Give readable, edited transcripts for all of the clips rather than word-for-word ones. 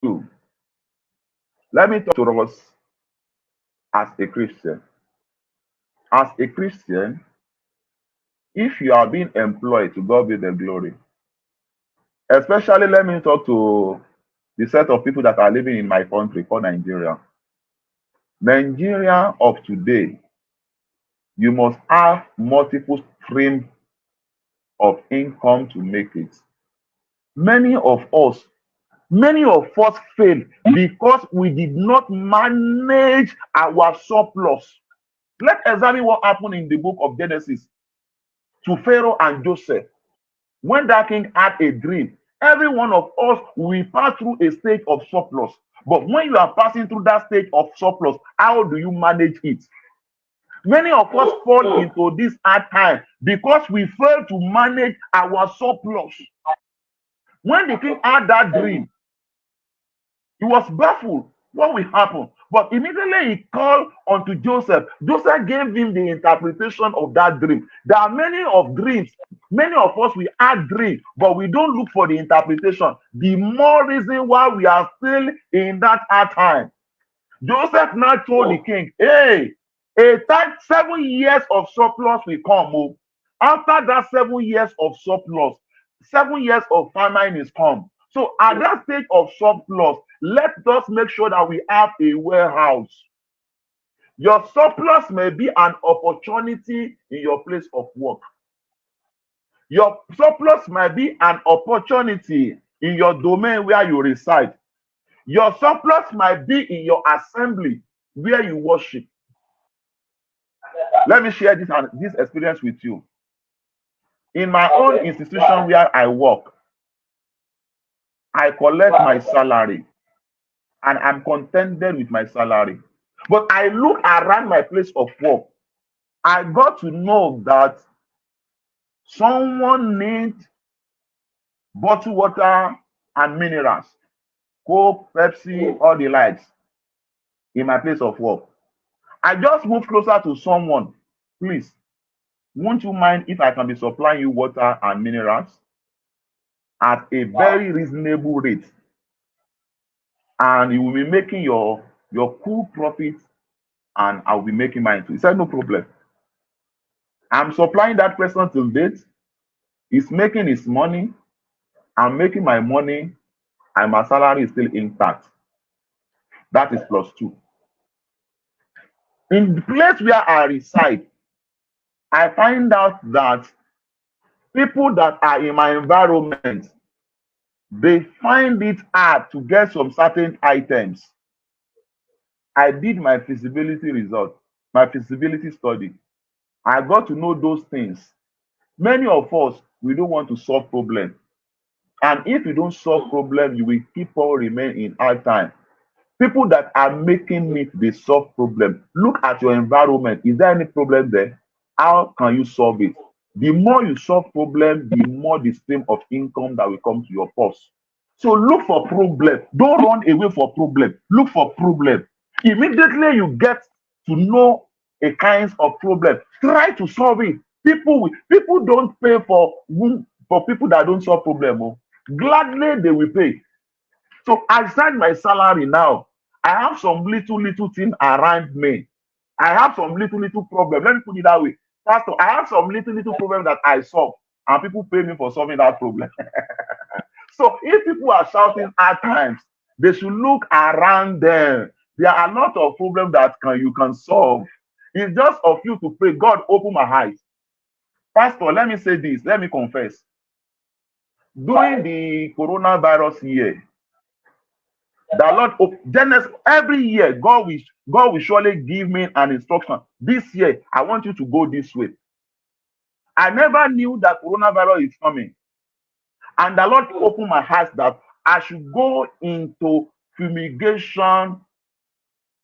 Two, let me talk to us as a Christian. As a Christian, if you are being employed, to God be the glory. Especially, let me talk to the set of people that are living in my country called Nigeria. Nigeria of today, you must have multiple streams of income to make it. Many of us fail because we did not manage our surplus. Let's examine what happened in the book of Genesis to Pharaoh and Joseph. When that king had a dream, every one of us will pass through a stage of surplus. But when you are passing through that stage of surplus, how do you manage it? Many of us fall into this hard time because we fail to manage our surplus. When the king had that dream, he was baffled. What will happen? But immediately he called unto Joseph. Joseph gave him the interpretation of that dream. There are many of dreams. Many of us, we have dreams, but we don't look for the interpretation. The more reason why we are still in that hard time. Joseph now told the king, hey, 7 years of surplus will come. Oh. After that 7 years of surplus, 7 years of famine is come. So at that stage of surplus, let us make sure that we have a warehouse. Your surplus may be an opportunity in your place of work. Your surplus might be an opportunity in your domain where you reside. Your surplus might be in your assembly where you worship. Let me share this experience with you. In my own institution where I work, I collect my salary and I'm contented with my salary. But I look around my place of work. I got to know that someone needs bottled water and minerals, Coke, Pepsi, all the lights in my place of work. I just move closer to someone. Please, won't you mind if I can be supplying you water and minerals at a very reasonable rate? And you will be making your cool profit and I'll be making mine too. He said, no problem. I'm supplying that person till date. He's making his money. I'm making my money and my salary is still intact. That is +2. In the place where I reside, I find out that people that are in my environment, they find it hard to get some certain items. I did my feasibility result, my feasibility study. I got to know those things. Many of us, we don't want to solve problems. And if you don't solve problems, you will keep on remain in hard time. People that are making it, they solve problem. Look at your environment. Is there any problem there? How can you solve it? The more you solve problem, the more the stream of income that will come to your purse. So look for problem. Don't run away for problem. Look for problem. Immediately you get to know a kinds of problem, try to solve it. People don't pay for people that don't solve problem. Oh. Gladly they will pay. So I send my salary now. I have some little thing around me. I have some little problem. Let me put it that way. Pastor, I have some little problem that I solve, and people pay me for solving that problem. So if people are shouting at times, they should look around them. There are a lot of problems that you can solve. It's just of you to pray, God, open my eyes. Pastor, let me say this. Let me confess. During the coronavirus year, the Lord, every year, God will surely give me an instruction. This year, I want you to go this way. I never knew that coronavirus is coming. And the Lord opened my eyes that I should go into fumigation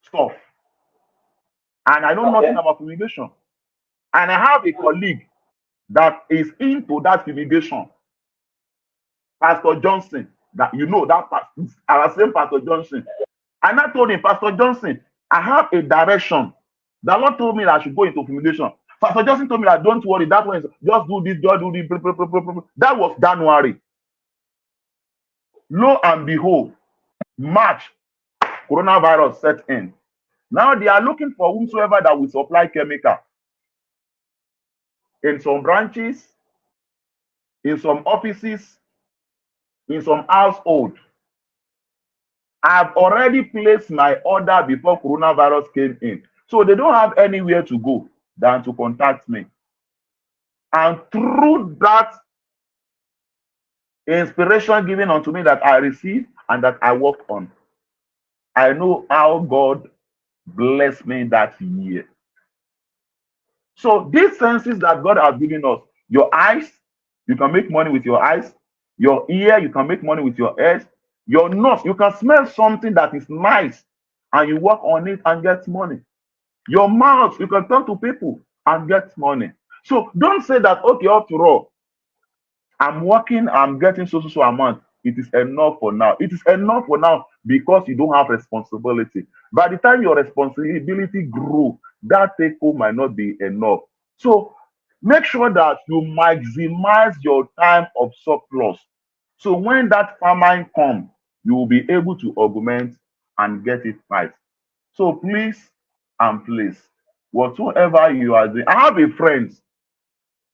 stuff. And I know nothing about fumigation. And I have a colleague that is into that fumigation. Pastor Johnson, that you know that our same Pastor Johnson. And I told him, Pastor Johnson, I have a direction. The Lord told me that I should go into fumigation. Pastor Johnson told me that don't worry, that one is just do this, just do this. Blah, blah, blah, blah, blah. That was January. Lo and behold, March, coronavirus set in. Now they are looking for whomsoever that will supply chemical in some branches, in some offices, in some household. I've already placed my order before coronavirus came in. So they don't have anywhere to go than to contact me. And through that inspiration given unto me that I received and that I worked on, I know how God blessed me that year. So these senses that God has given us, your eyes, you can make money with your eyes. Your ear, you can make money with your ears. Your nose, you can smell something that is nice and you work on it and get money. Your mouth, you can talk to people and get money. So don't say that, okay, after all, I'm working, I'm getting so amount. It is enough for now. It is enough for now because you don't have responsibility. By the time your responsibility grow, that take home might not be enough. So make sure that you maximize your time of surplus. So when that famine comes, you will be able to augment and get it right. So please and please, whatsoever you are doing, I have a friend.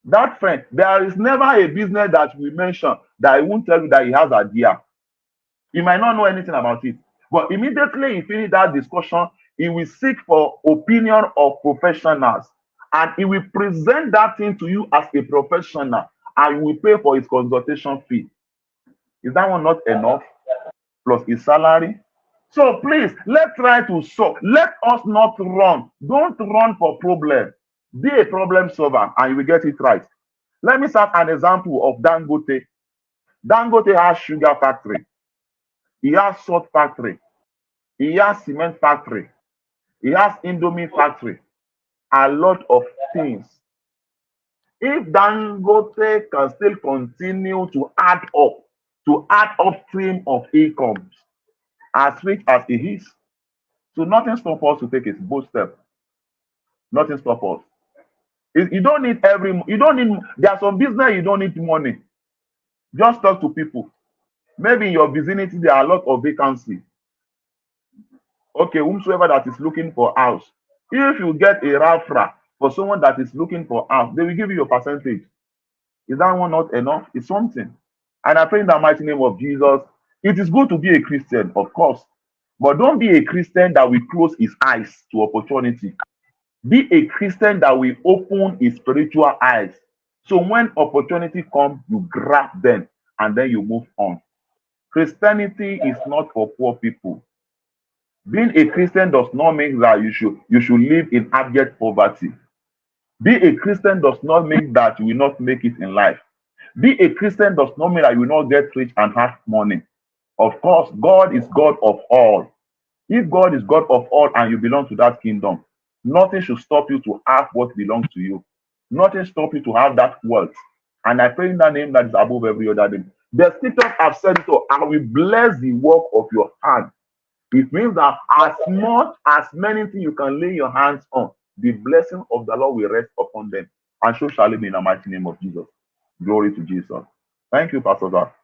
That friend, there is never a business that we mention that he won't tell you that he has idea. He might not know anything about it, but immediately he finish that discussion, he will seek for opinion of professionals, and he will present that thing to you as a professional, and you will pay for his consultation fee. Is that one not enough? Plus his salary. So please, let's try to solve. Let us not run. Don't run for problem. Be a problem solver and you will get it right. Let me start an example of Dangote. Dangote has sugar factory. He has salt factory. He has cement factory. He has Indomie factory. A lot of things. If Dangote can still continue to add upstream of incomes, as rich as he is, so nothing stops us to take a bold step. Nothing stops us. You don't need there are some business you don't need money. Just talk to people. Maybe in your vicinity there are a lot of vacancy. Okay, whomsoever that is looking for house, if you get a referral for someone that is looking for house, they will give you your percentage. Is that one not enough? It's something. And I pray in the mighty name of Jesus. It is good to be a Christian, of course, but don't be a Christian that will close his eyes to opportunity. Be a Christian that will open his spiritual eyes. So when opportunity comes, you grab them and then you move on. Christianity is not for poor people. Being a Christian does not mean that you should live in abject poverty. Be a Christian does not mean that you will not make it in life. Be a Christian does not mean that you will not get rich and have money. Of course, God is God of all. If God is God of all and you belong to that kingdom, nothing should stop you to have what belongs to you. Nothing stop you to have that wealth. And I pray in the name that is above every other name. The scriptures have said it all. I will bless the work of your hand. It means that as much as many things you can lay your hands on, the blessing of the Lord will rest upon them. And so shall it be in the mighty name of Jesus. Glory to Jesus. Thank you, Pastor Zach.